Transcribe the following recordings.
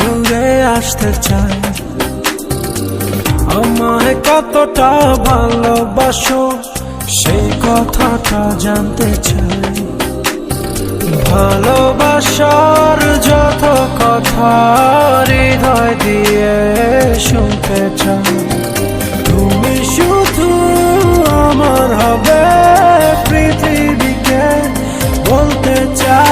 দূরে আসতে চাই। আমায় কতটা ভালোবাসো সেই কথাটা জানতে চাই। ভালোবাসার যত কথা হৃদয় দিয়ে শুনতে চাই। তুমি শুধু আমার হবে পৃথিবীকে বলতে চাই।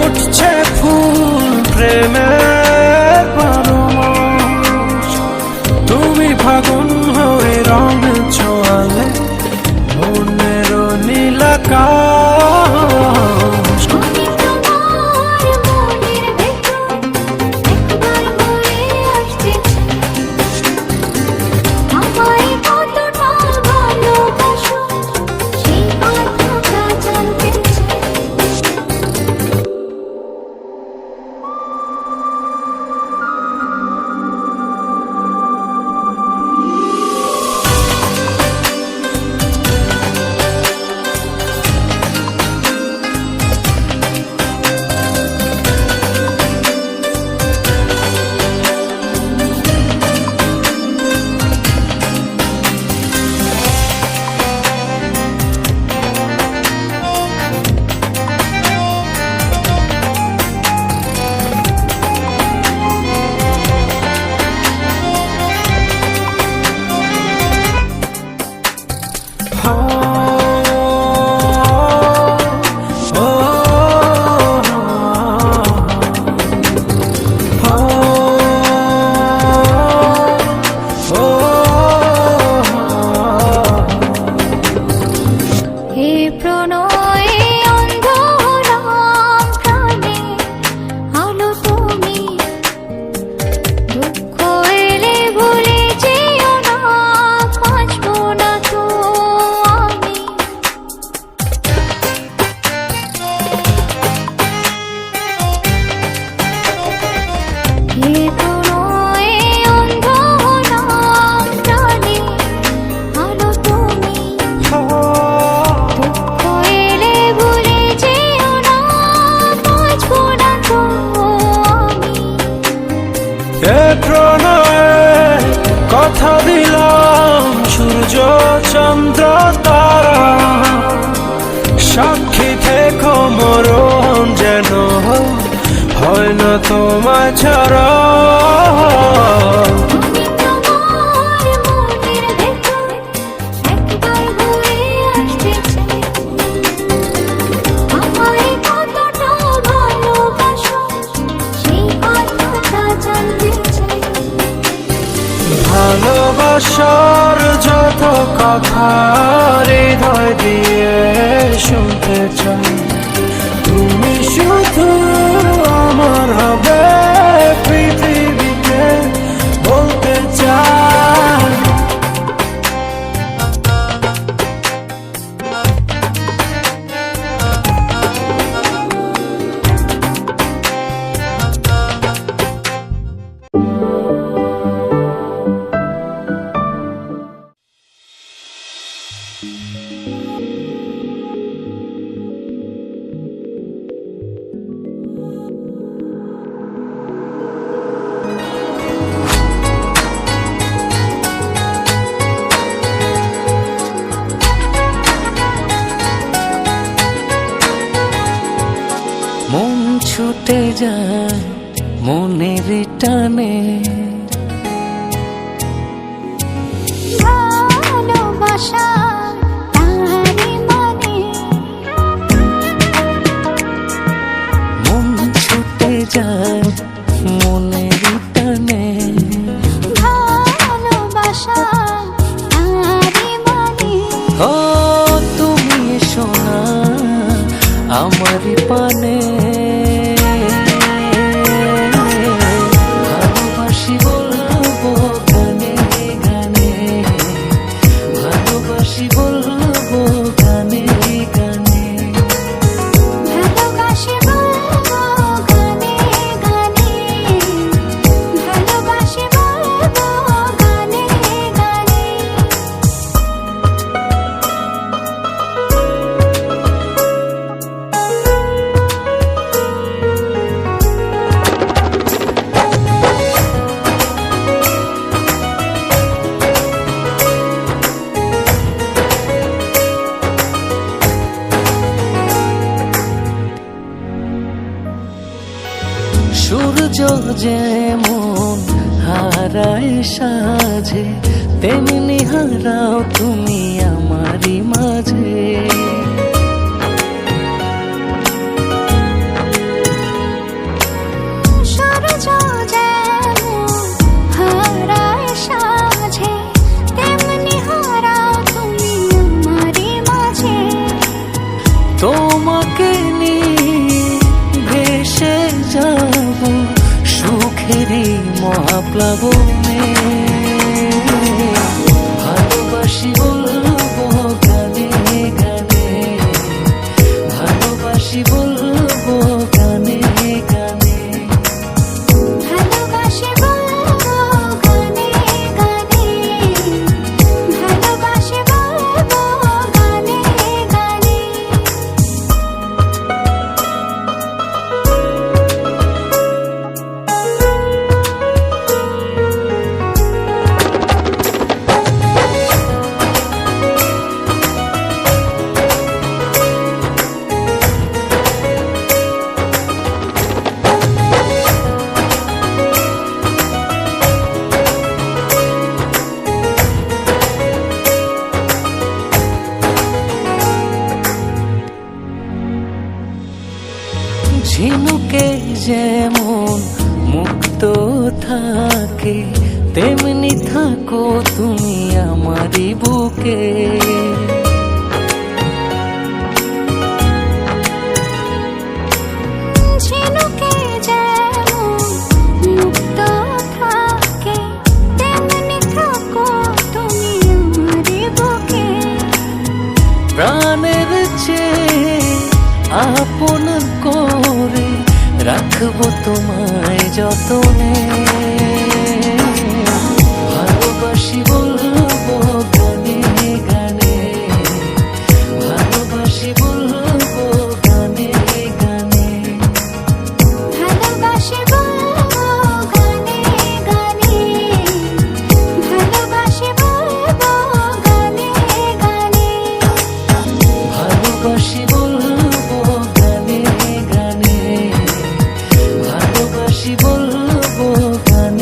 উঠছে ফুল প্রেমের পরশ, তুমি ফাগুন হয়ে রং ছোঁয়ালে মনের নীলাকাশ। কথা দিলাম সূর্য চন্দ্র তারা, সাক্ষী থেকো মরণ যেন হয় না তোমায় ছাড়া। ভালোবাসার যত কথা হৃদয় দিয়ে শুনতে চাই। তুমি শুধু আমার হবে পৃথিবীকে বলতে চাই। যায় মনের টানে। ভালোবাসা তারি মানে মন ছুটে যায় মনের টানে। ভালোবাসা তারি মানে ও তুমি সোনা আমার পানে। ভালোবাসি বলবো গানে গানে, ভালোবাসি বলবো গানে গানে। ভালোবাসি বলবো গানে গানে, ভালোবাসি বলবো গানে গানে। সূর্য যেমন হারায় সাজে, তেমনি হারাও তুমি আমারই মাঝে। সূর্য যেমন হারায় সাঁঝে, তেমনি হারাও তুমি আমারই মাঝে। তোমাকে নিয়ে ভেসে যাব সুখেরই মহাপ্লাবনে। ভালোবাসি বলবো গানে গানে, ভালোবাসি বলবো গানে গানে। ভালোবাসি বলবো গানে গানে, ভালোবাসি বলবো গানে গানে। ঝিনুকে যেমন মুক্ত থাকে, তেমনি থাকো তুমি আমারই বুকে। ঝিনুকে যেমন মুক্ত থাকে, তেমনি থাকো তুমি আমারই বুকে। প্রাণের চেয়ে আপন করে রাখবো তোমায় যতনে। ভালোবাসি বলবো গানে গানে, ভালোবাসি বলবো গানে গানে। ভালোবাসি বলবো গানে গানে, ভালোবাসি বলবো গানে গানে। ভালোবাসি বলবো গানে গানে, ভালোবাসি বলবো গানে।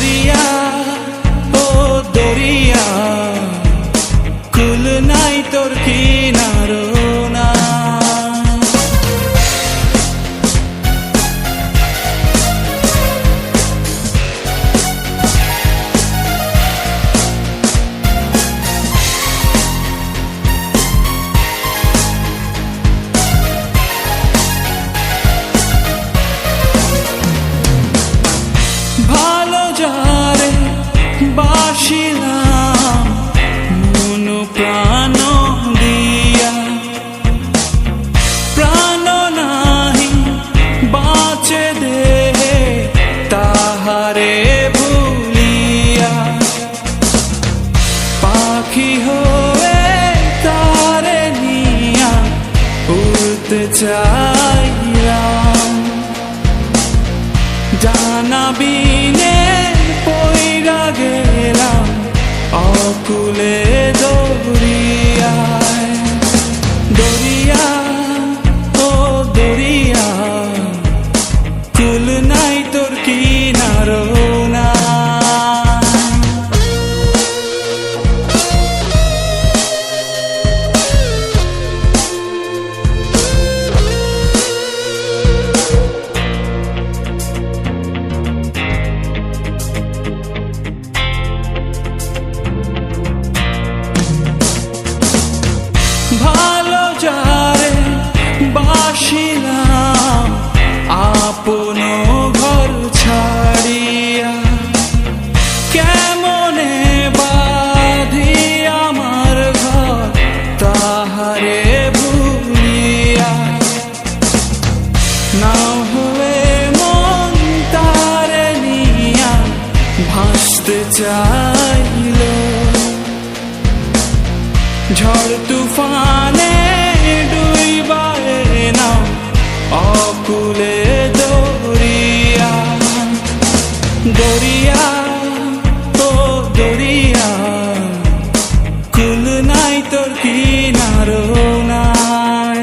দরিয়া ও দরিয়া কুল নাই তোর কিনারো না। ভালো যারে বাসিলাম মন প্রাণ দিয়া, প্রাণ নাহি বাঁচে দেহে তাহারে ভুলিয়া, পাখি হয়ে তারে নিয়া উড়তে চাইলাম, জানা বিনে পইরা গেলাম অকুলে দরিয়ায়। দরিয়া ও দরিয়া কুল নাই তোর কিনারো না। ভালো যারে বাসিলাম আপন ঘর ছাড়িয়া, কেমনে বাঁধি আমার ঘর তাহারে ভুলিয়া, না হলে মন তারে নিয়া ভাসতে চাইল, ঝড় তুফানে ডুইবারে না অকুলে দরিয়া। দরিয়া ও দরিয়া কুল নাই তোর কিনারো নাই।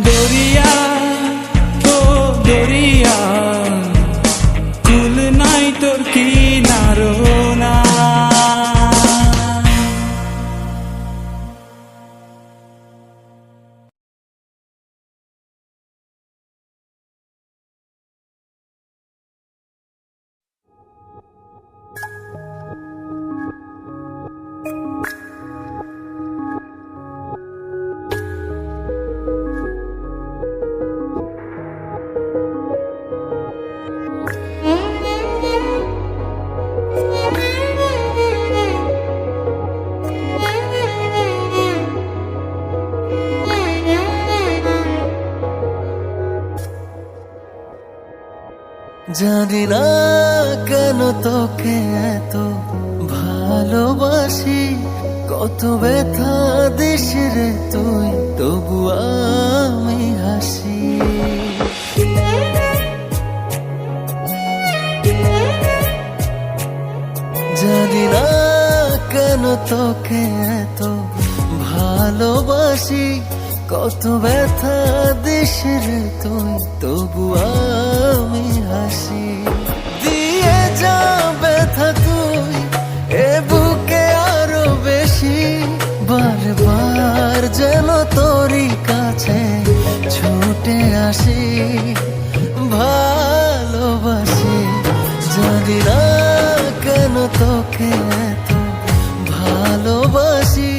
দরিয়া ও দরিয়া কুল নাই তোর কিনারো না। জানি না কেন তোকে এত ভালোবাসি, কত ব্যথা দিস রে তুই তবু আমি হাসি। জানি না কেন তোকে এত ভালোবাসি, কত ব্যথা দিস রে তুই তবু আমি হাসি। দিয়ে যা ব্যথা তুই এ বুকে আরো বেশি, বারবার যেন তোরই কাছে ছুটে আসি। ভালোবাসি জানি না কেন তোকে এত ভালোবাসি,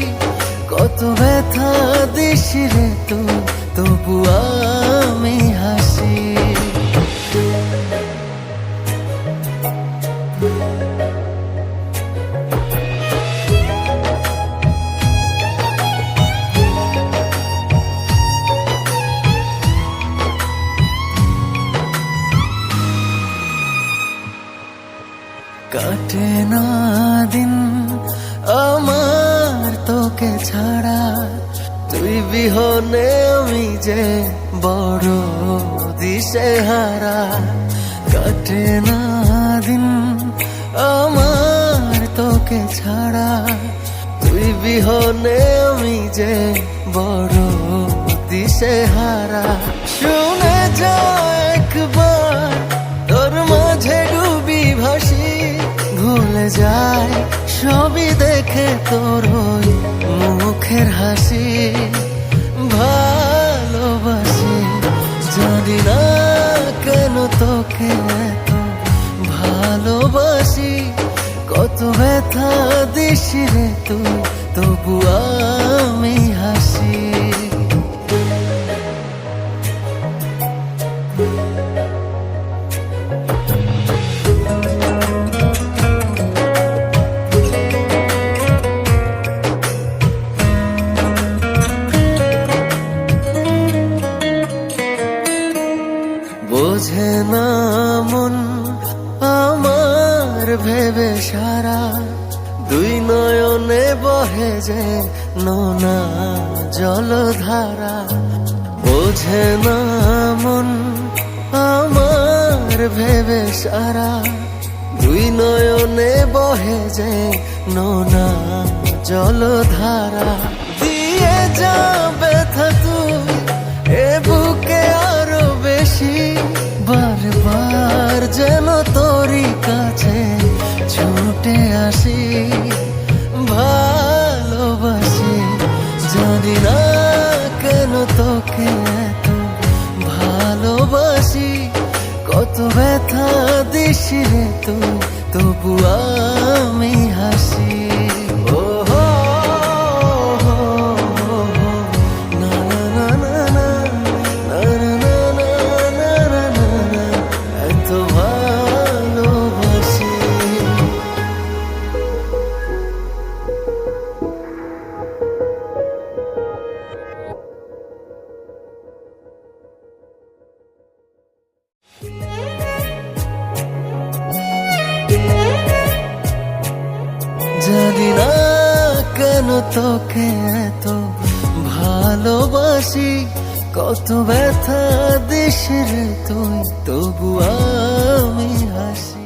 কত ব্যথা দিস রে তুই তবু আমি হাসি। কাটে না দিন আমার তোকে ছাড়া, তুই বিহনে আমি যে বড় দিশেহারা। কাটে না দিন আমার তোকে ছাড়া, তুই বিহনে আমি যে বড় দিশেহারা। শুনে যা একবার তোর মাঝে ডুবি ভাসি, ভুলে যায় সবই দেখে তোর ওই মুখের হাসি। ভালোবাসি জানি না কেন তোকে এত ভালোবাসি, কত ব্যথা দিস রে তুই তবু আমি হাসি। বোঝে না মন আমার ভেবে সারা, দুই নয়নে বহে যে নোনা জলধারা। বোঝে না মন আমার ভেবে সারা, দুই নয়নে বহে যে নোনা জলধারা। দিয়ে যা ব্যথা তুই এ বুকে আরো বেশি, বারবার যেন তোরই কাছে ছুটে আসি। ভালোবাসি জানি না কেন তোকে এত ভালোবাসি, কত ব্যথা দিস রে তুই তবু আমি হাসি। ও হো না না না না না না না না না, এত ভালোবাসি। জানি না কেন তোকে এত ভালোবাসি, কত ব্যথা দিস রে তুই তবু আমি হাসি।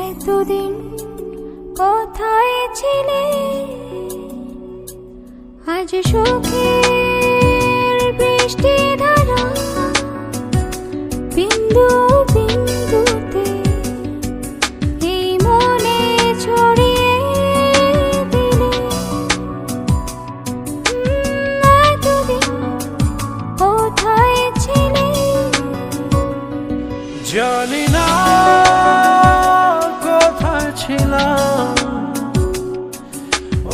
এতদিন কোথায় ছিলে, আজ সুখের বৃষ্টি ধারা বিন্দু বিন্দুতে এই মনে ছড়িয়ে দিলে। এতদিন কোথায় ছিলে, জানি না কোথায় ছিলাম,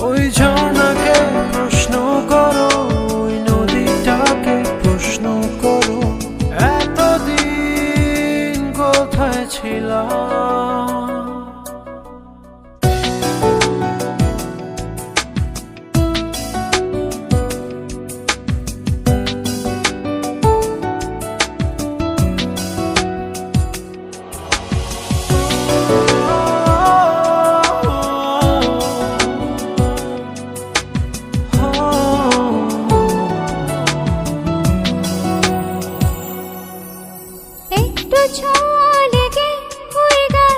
ওই ঝর্ণাকে প্রশ্ন করো, ওই নদীটাকে প্রশ্ন করো, এতদিন কোথায় ছিলাম। একটু ছোঁয়া লেগে হয়ে গেল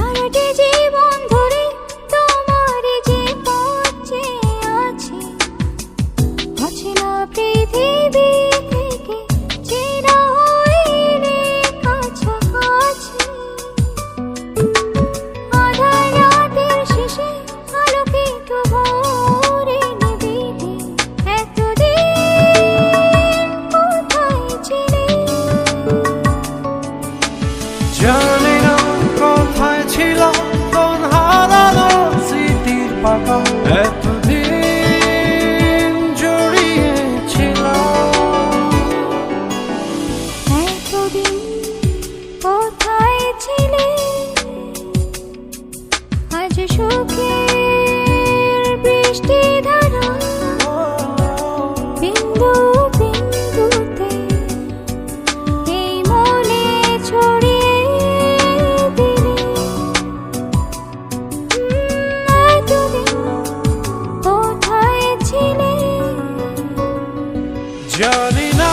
সারাটি জীবন ধরে তোমার যে পথ চেয়ে আছি, অচেনা পৃথিবী থেকে চেনা হইলে কাছাকাছি। আধার রাতের শেষে আলোকিত ভোরে নিবিড়ে এতদিন কোথায় ছিলে? জানি না কোথায় ছিল কোন হারানো স্মৃতির পাতা, এতদিন জড়িয়েছিল। এতদিন কোথায় ছিলে? আজ সুখের বৃষ্টি ধারা বিন্দু বিন্দুতে এই মনে ছড়িয়ে দিলে। এতদিন কোথায় ছিলে? জানি না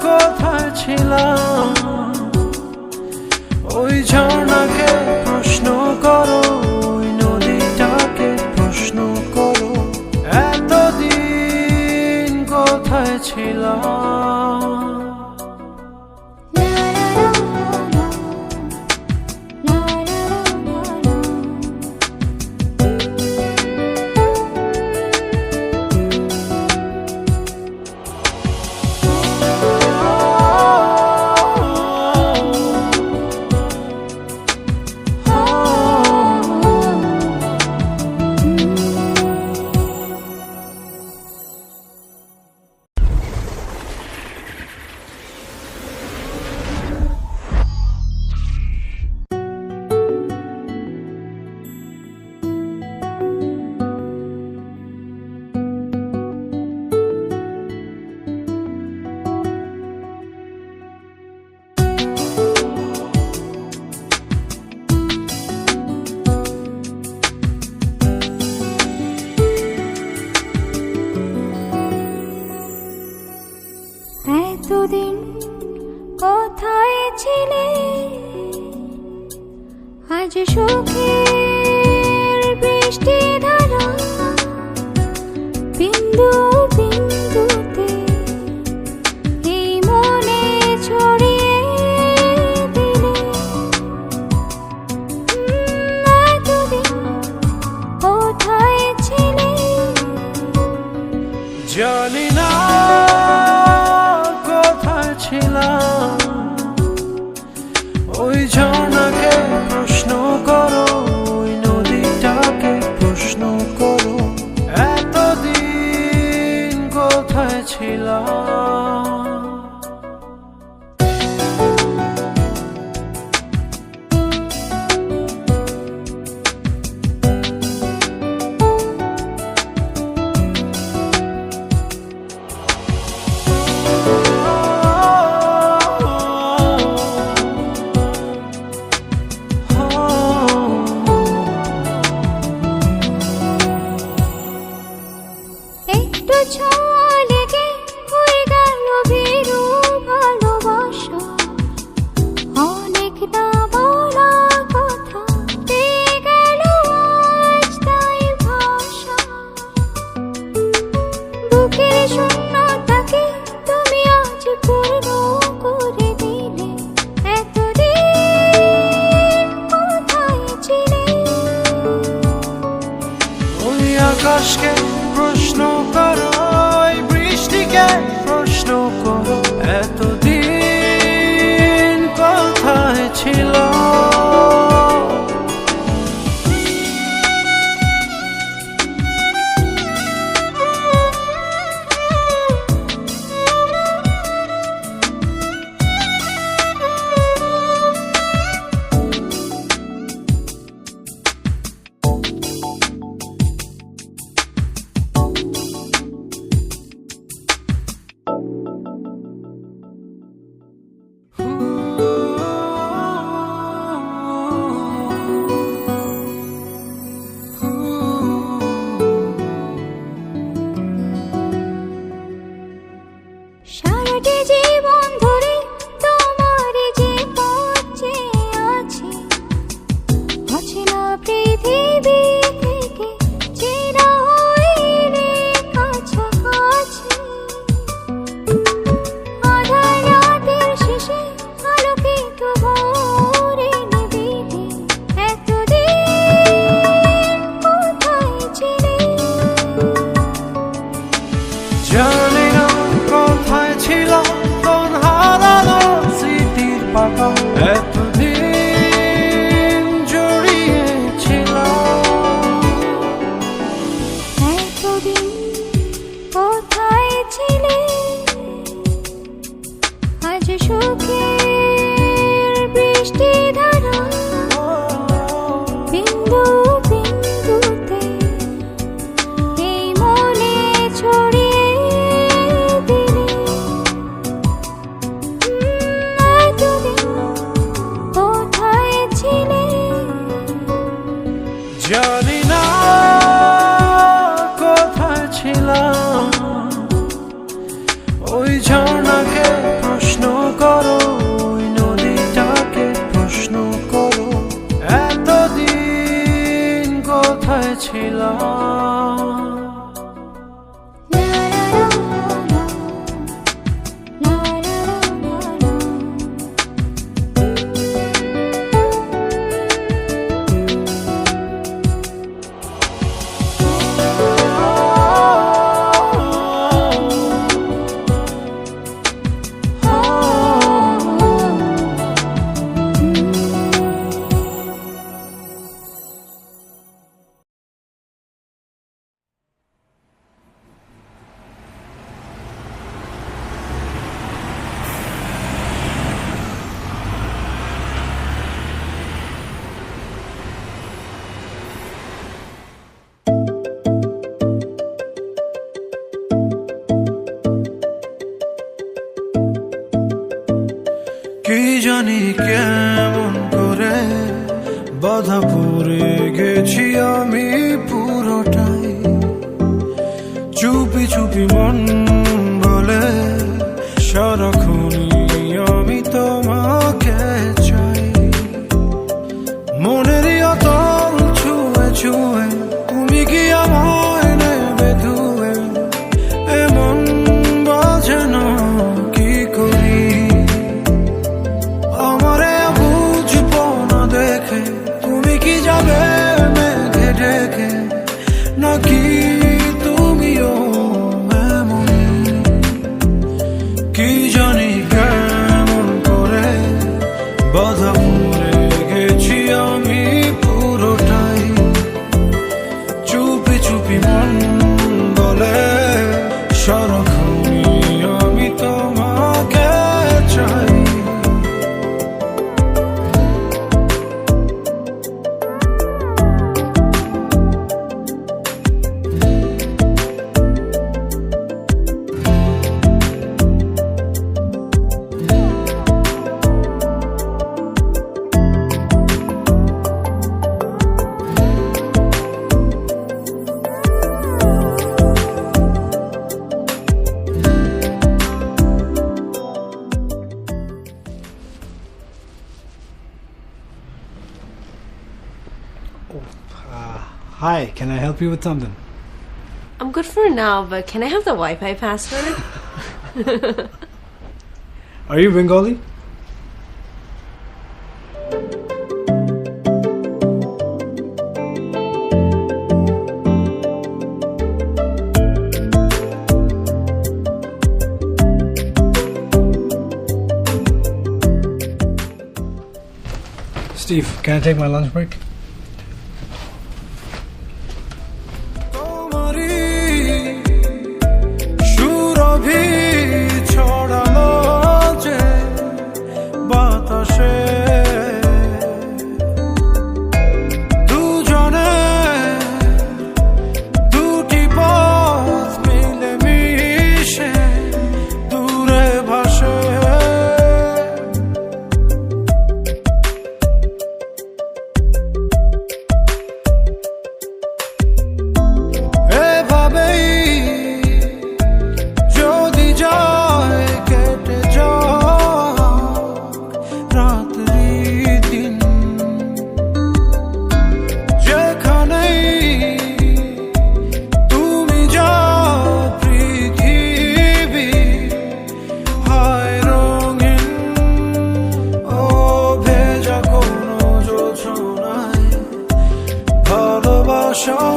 কোথায় ছিলাম, ওই ঝর্ণাকে প্রশ্ন করো, ওই নদীটাকে প্রশ্ন করো, এতদিন কোথায় ছিলাম। লা লা লা লা, লা লা লা লা। এতদিন কোথায় ছিলে? আজ সুখের বৃষ্টি ধারা বিন্দু বিন্দুতে এই মনে ছড়িয়ে দিলে। এতদিন কোথায় ছিলে? জানি না কোথায় ছিলাম, ওই ঝর্ণাকে প্রশ্ন করো, ওই নদীটাকে প্রশ্ন করো, এতদিন কোথায় ছিলাম। একটু ছোঁয়া লেগে হয়ে গেল ভীরু ভালোবাসা, অনেক না বলা কথা পেয়ে গেল আজ তাই ভাষা। বুকের শূন্যতাকে তুমি আজ পূর্ণ করে দিলে। এতদিন কোথায় ছিলে? ওই আকাশকে প্রশ্ন করো, ওই বৃষ্টিকে প্রশ্ন করো, এতদিন কোথায় ছিল। জানি না কোথায় ছিলাম, ওই ঝর্ণাকে প্রশ্ন করো, ওই নদীটাকে প্রশ্ন করো, এতদিন কোথায় ছিলাম। কি জানি কেমন করে বাধা পড়ে গেছি আমি পুরোটাই, চুপি চুপি মন বলে সারাক্ষণই আমি তোমাকে চাই। মনেরই অতল ছুঁয়ে ছুঁয়ে তুমি কি আমায় নেবে ধুয়ে, এমন বাজে না কি করি। আমারে বুঝবো না দেখে তুমি কি যাবে মেঘে ঢেকে, নাকি তুমিও এমনই। কি জানি কেমন করে বাধা পড়ে গেছি আমি পুরোটাই, চুপি চুপি মন বলে সারাক্ষণই আমি তোমাকে চাই। Hi, can I help you with something? I'm good for now, but can I have the Wi-Fi password? Are you Bengali? Steve, can I take my lunch break?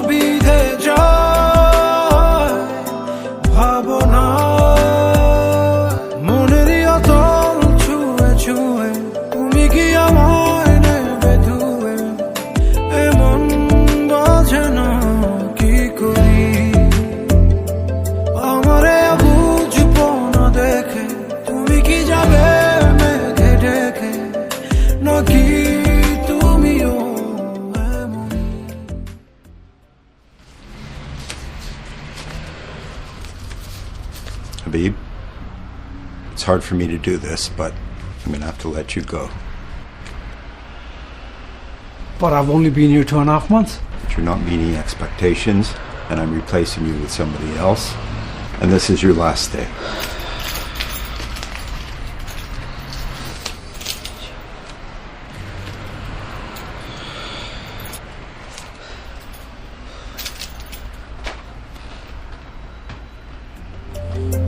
বিধে যায় ভাবনা, মনেরই অতল ছুঁয়ে ছুঁয়ে তুমি কি আমায় নেবে ধুয়ে, এমন বাজে না কি করি। আমারে বুঝবো না দেখে তুমি কি যাবে মেঘে ঢেকে, নাকি তুমিও Habib, it's hard for me to do this, but I'm gonna have to let you go. But I've only been here 2.5 months. that you're not meeting expectations and I'm replacing you with somebody else, and this is your last day.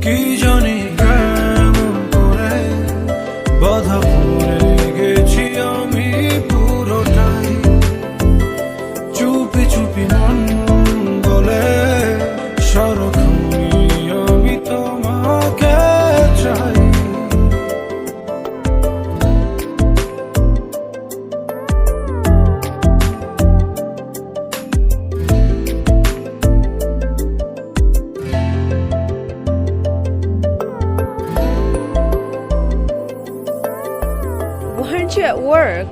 কি জানি কেমন করে বাধা পড়ে গেছি আমি পুরোটাই, চুপি চুপি মন বলে সারাক্ষণই আমি তোমাকে চাই। Weren't you at work?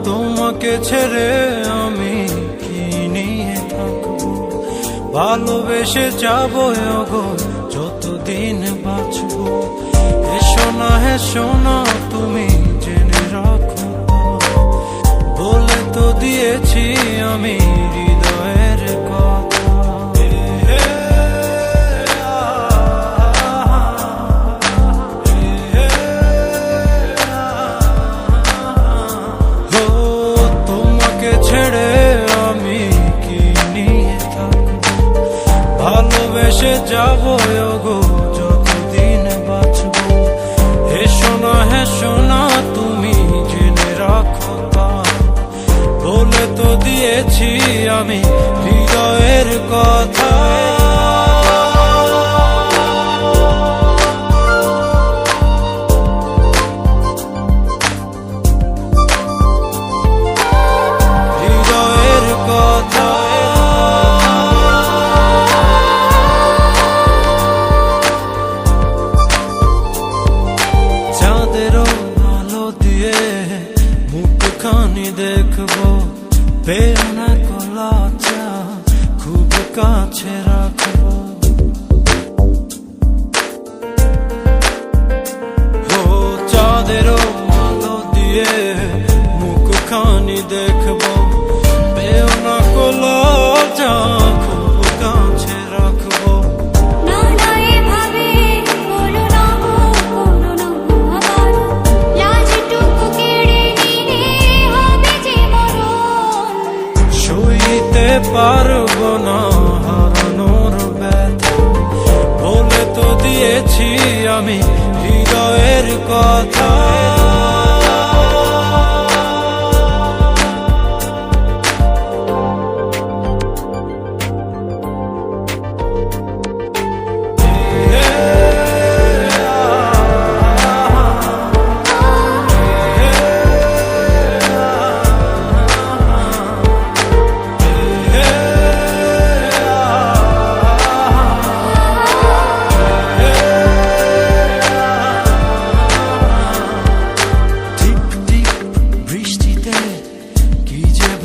তোমাকে ছেড়ে আমি কি নিয়ে থাকবো, ভালোবেসে যাবো গো যতদিন বাঁচবো। হেসো না তুমি জেনে রাখো, বলে তো দিয়েছি আমি হৃদয়ের কথা। ছেড়ে আমি কি নিয়ে থাকবো, ভালোবেসে যাবো গো যতদিন বাঁচবো। হেসো না তুমি জেনে রাখো, বলে তো দিয়েছি আমি হৃদয়ের কথা। দেখবো পেও না কলাচা, খুব কাছে রাখবো। ও চাঁদেরও আলো দিয়ে মুখখানি দেখবো, পেও না কলাচা, খুব কাছে রাখবো। পারবো না হারানোর ব্যথা, বলে তো দিয়েছি আমি হৃদয়ের কথা।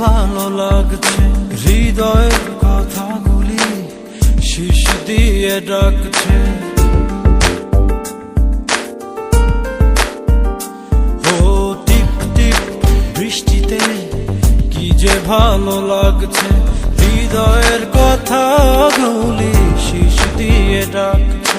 ভালো লাগছে হৃদয়ের কথাগুলি শিশ দিয়ে ডাকছে। ও টিপ টিপ বৃষ্টিতে কি যে ভালো লাগছে, হৃদয়ের কথাগুলি শিশ দিয়ে ডাকছে।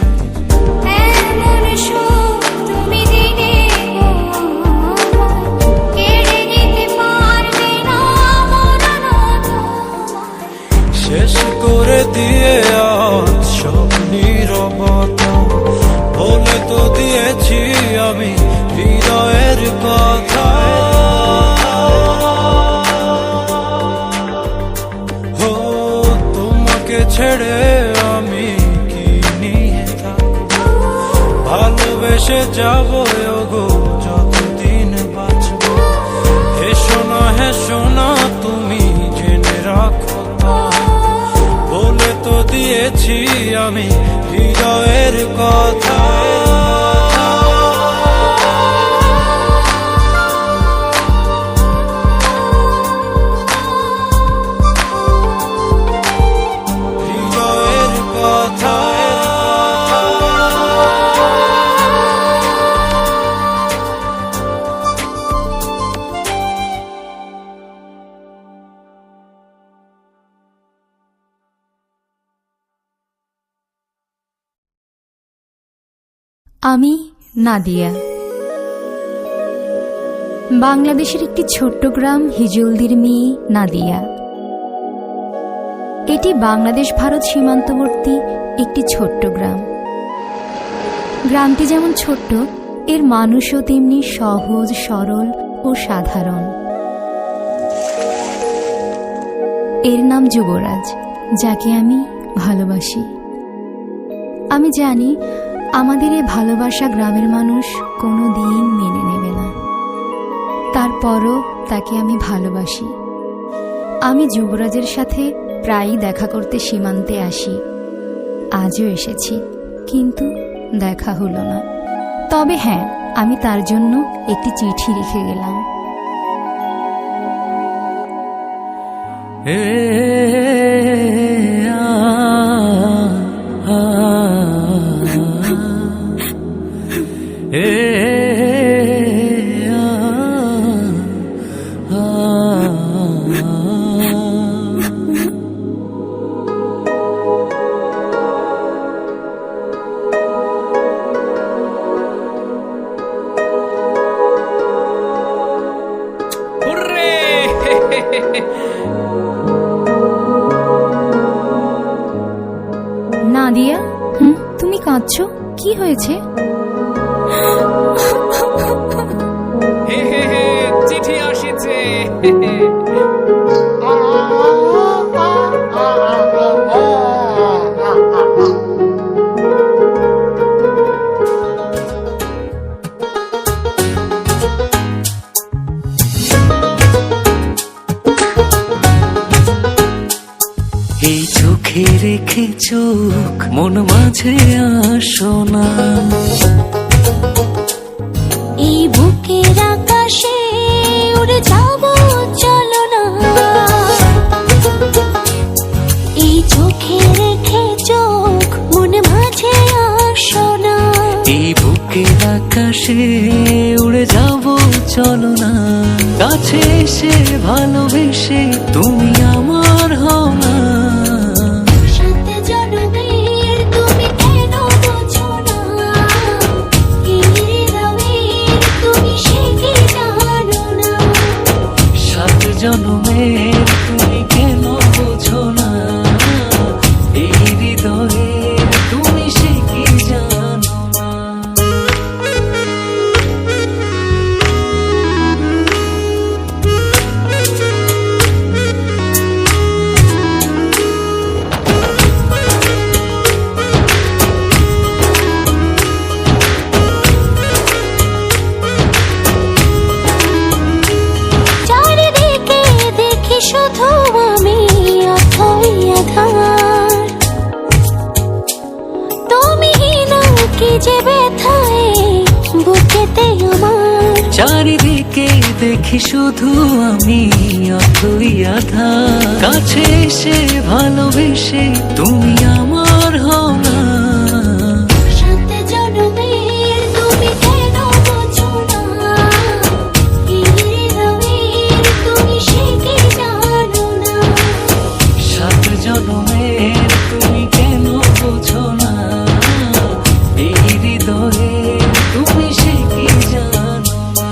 শেষ করে দিয়ে আজ সব নীরবতা, বলে তো দিয়েছি আমি হৃদয়ের কথা। ছেড়ে আমি কি নিয়ে থাকবো, ভালোবেসে যাবো গো যতদিন বাঁচবো। হেসো না তুমি জেনে রাখো তাই, বলে তো দিয়েছি আমি হৃদয়ের কথা। আমি নাদিয়া। বাংলাদেশের একটি ছোট্ট গ্রাম হিজলদির মেয়ে নাদিয়া। এটি বাংলাদেশ ভারত সীমান্তবর্তী একটি ছোট্ট গ্রাম। গ্রামটি যেমন ছোট্ট, এর মানুষও তেমনি সহজ, সরল ও সাধারণ। এর নাম যুবরাজ, যাকে আমি ভালোবাসি। আমি জানি আমাদের এই ভালোবাসা গ্রামের মানুষ কোনো দিন মেনে নেবে না, তারপরও তাকে আমি ভালোবাসি। আমি যুবরাজের সাথে প্রায়ই দেখা করতে সীমান্তে আসি। আজও এসেছি, কিন্তু দেখা হলো না। তবে হ্যাঁ, আমি তার জন্য একটি চিঠি লিখে গেলাম। নাদিয়া, তুমি কাঁদছো? কি হয়েছে? চিঠি আসিছে। এই চোখে রেখে চোখ মন মাঝে আসো না, এই বুকের আকাশে উড়ে যাব চলো না, এই চোখে রেখে চোখ মন মাঝে আসো না, এই বুকের আকাশে উড়ে যাব চলো না, কাছে এসে ভালোবেসে তুমি আমার হও না। জনমের তুমি কেন বোঝো না, এই হৃদয়ের তুমি সে কি জানো না। শুধু আমি অথই আধার, তুমি না কি যে ব্যথায় বুকেতে আমার। চারিদিকে দেখি শুধু আমি অথই আধার, কাছে এসে ভালোবেসে তুমি আমার হও না। জনমের তুমি কেন বোঝো না, এই হৃদয়ে তুমি সে কি জানো না।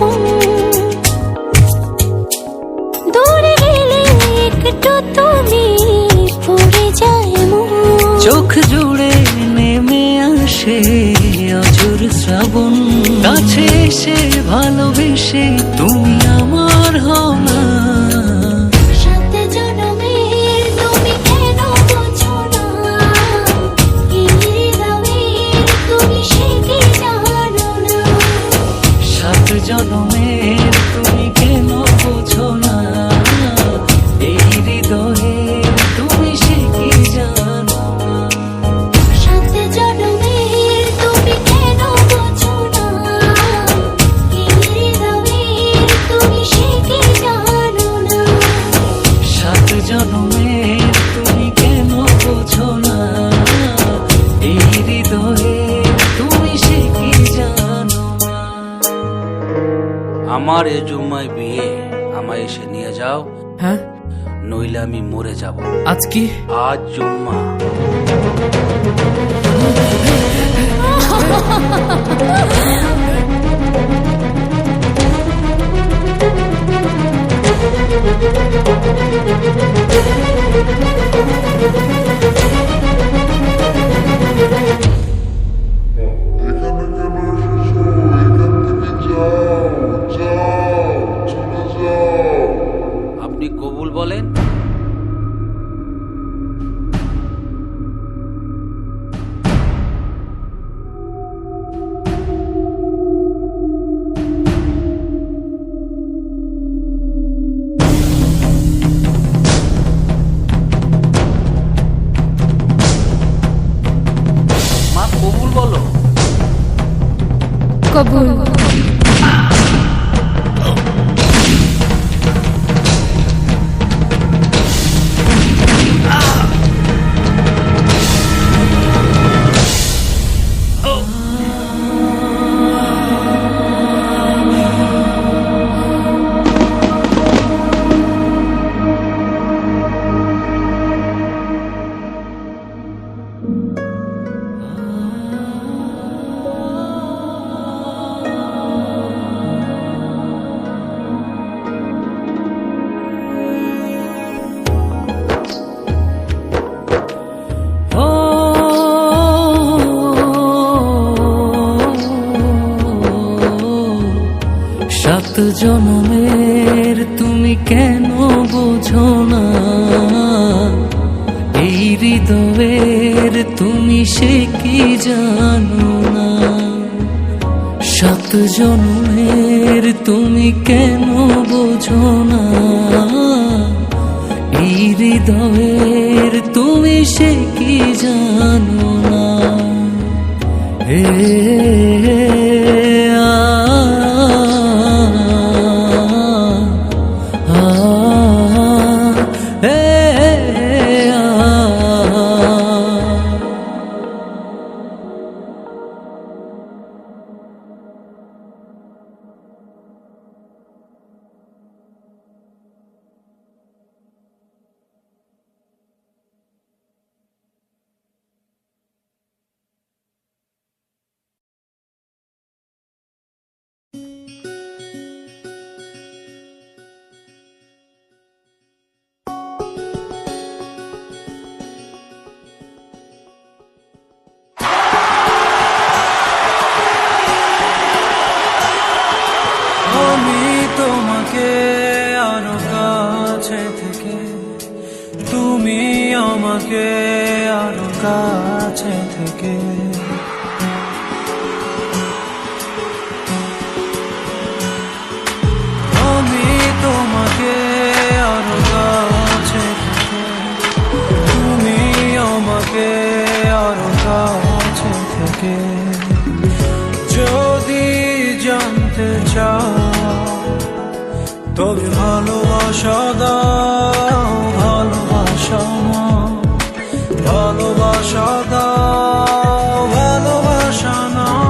আপন দূরে গেলে একটু তুমি পড়ে যায় মন চোখ জুড়ে নেমে আসে অঝোর শ্রাবণ কাছে এসে ভালোবেসে তুমি আমার হও না সাত জনমের তুমি কেন বোঝো না এই হৃদয়ের তুমি সে কি জানো না সাত জনমের তুমি কেন বোঝো না এই হৃদয়ে তুমি সে কি জানো না সাত জনমের তুমি কেন বোঝো না এই হৃদয়ের তুমি সে কি জানো না সাত জনমের তুমি কেন বোঝো না এই হৃদয়ে তুমি সে কি জানো না আমার এ জুম্মায় বিয়ে, আমায় এসে নিয়ে যাও, হ্যাঁ নইলে আমি মরে যাব। আজ কি আজ জুম্মা। আপনি কবুল বলেন। মা কবুল বলো। কবুল সাত জনমের তুমি কেন বোঝো না এই হৃদয়ের তুমি সে কি জানো না সাত জনমের তুমি কেন বোঝো না এই হৃদয়ের তুমি সে কি জানো না হে আমি তোমাকে আরো কাছে থেকে, তুমি আমাকে আরো কাছে থেকে, আমি তোমাকে আরো কাছে থেকে, তুমি আমাকে আরো কাছে থেকে, যদি জানতে চাও তবে ভালোবাসা দাও, ভালোবাসা নাও, ভালোবাসা দাও, ভালোবাসা নাও।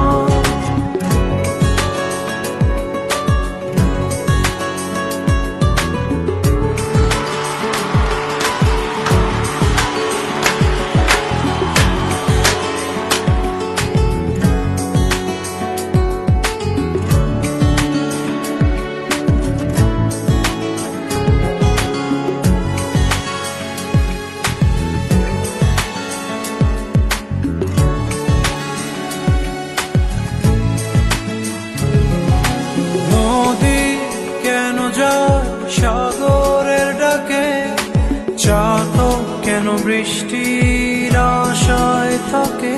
থাকে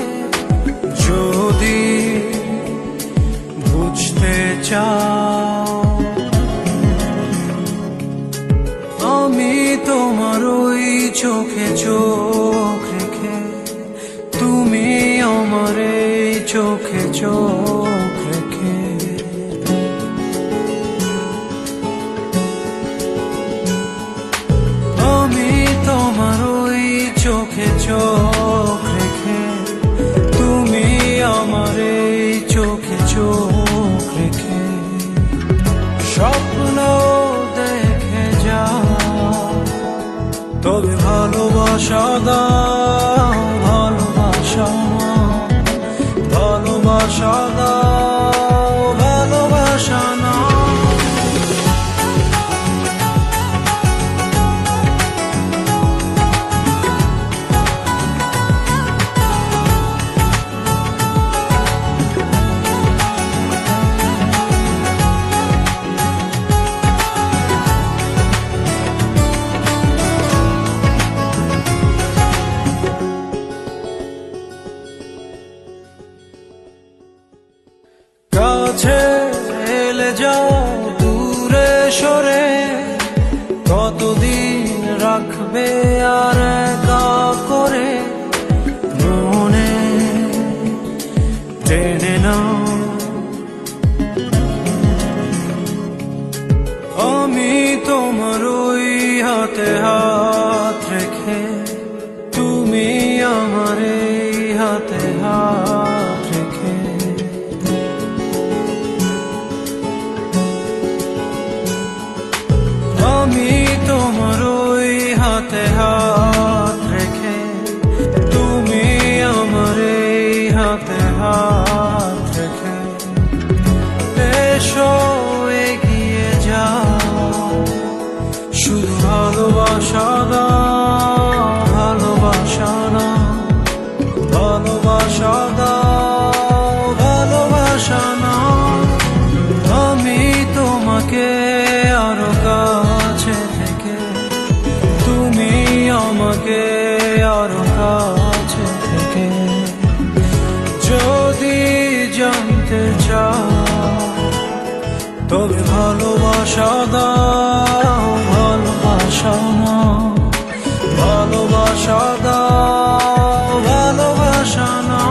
যদি বুঝতে চাও, আমি তোমার ওই চোখে চোখ রেখে, তুমি আমার এই চোখে চোখ রেখে, আমি তোমার ওই চোখে চোখ রেখে, তুমি আমার এই চোখে চোখ রেখে স্বপ্ন দেখে যাও, তবে ভালোবাসা দাও, ভালোবাসা, ভালোবাসা দাও, ভালোবাসা না। কাছে এলে যাও দূরে সরে, কতদিন রাখবে আর একা করে, মনে টেনে নাও, আমি তোমার ওই হাতে হাত রেখে, তুমি আমার এই হাতে হাত রেখে, আমি তোমার ওই হাতে হাত রেখে, তুমি আমার এই হাতে হাত রেখে, এসো এগিয়ে যাও, শুধু ভালোবাসা দাও, ভালোবাসা না, ভালোবাসা দাও, ভালোবাসা না, আমি তোমাকে আরো কাছে থেকে, তুমি আমাকে আরো কাছে থেকে, যদি জানতে চাও তবে ভালোবাসা দাও, ভালোবাসা না, ভালোবাসা দাও, ভালোবাসা না।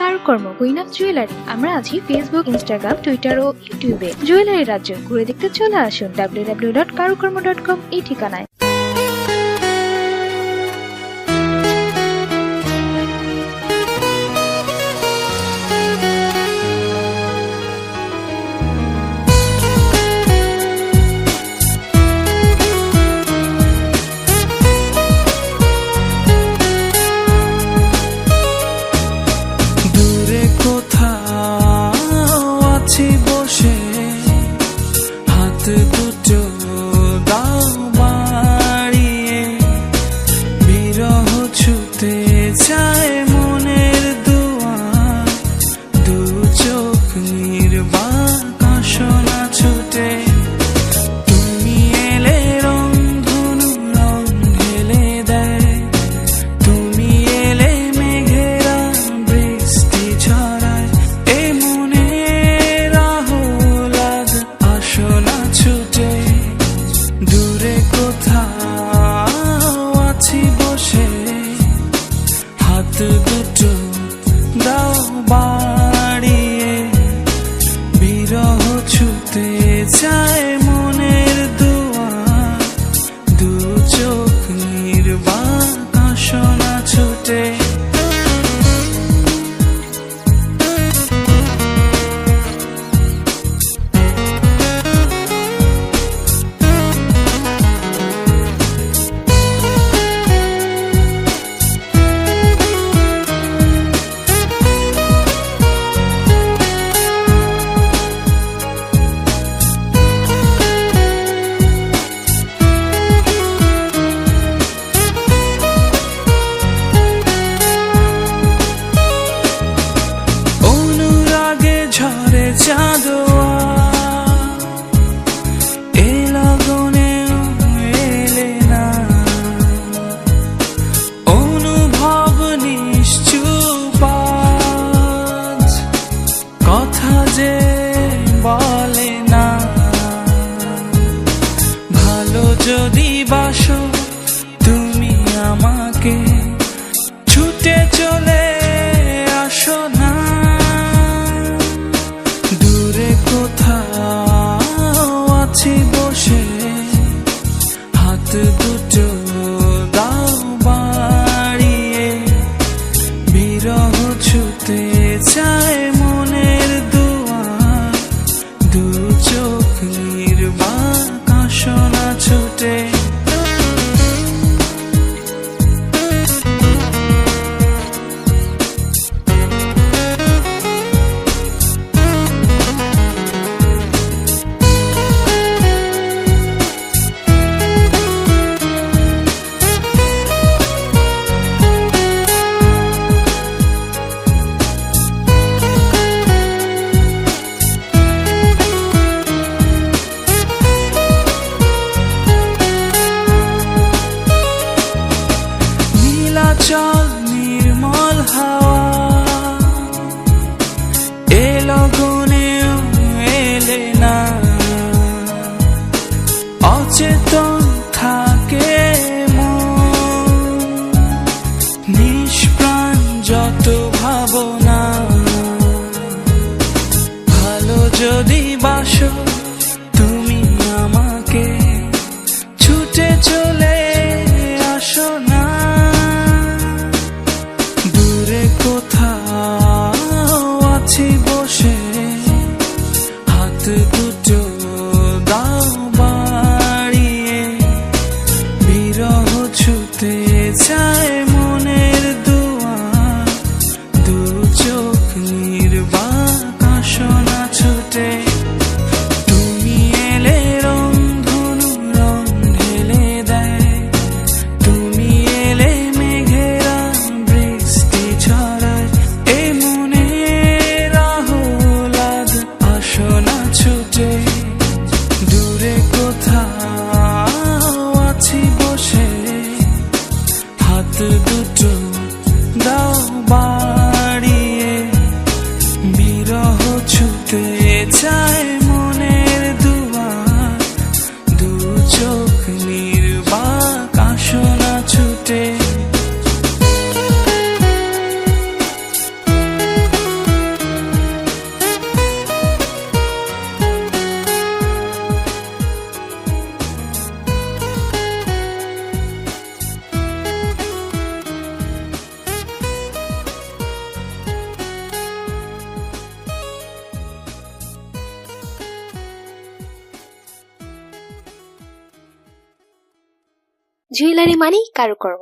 কারুকর্ম কুইন অফ জুয়েলারি। আমরা আছি ফেসবুক, ইনস্টাগ্রাম, টুইটার ও ইউটিউবে। জুয়েলারি রাজ্য ঘুরে দেখতে চলে আসুন www.karukarma.com এই ঠিকানায়। তুমি এলে রং ধনু রং ঢেলে দেয় জুয়েলারি মানেই কারুকর্ম।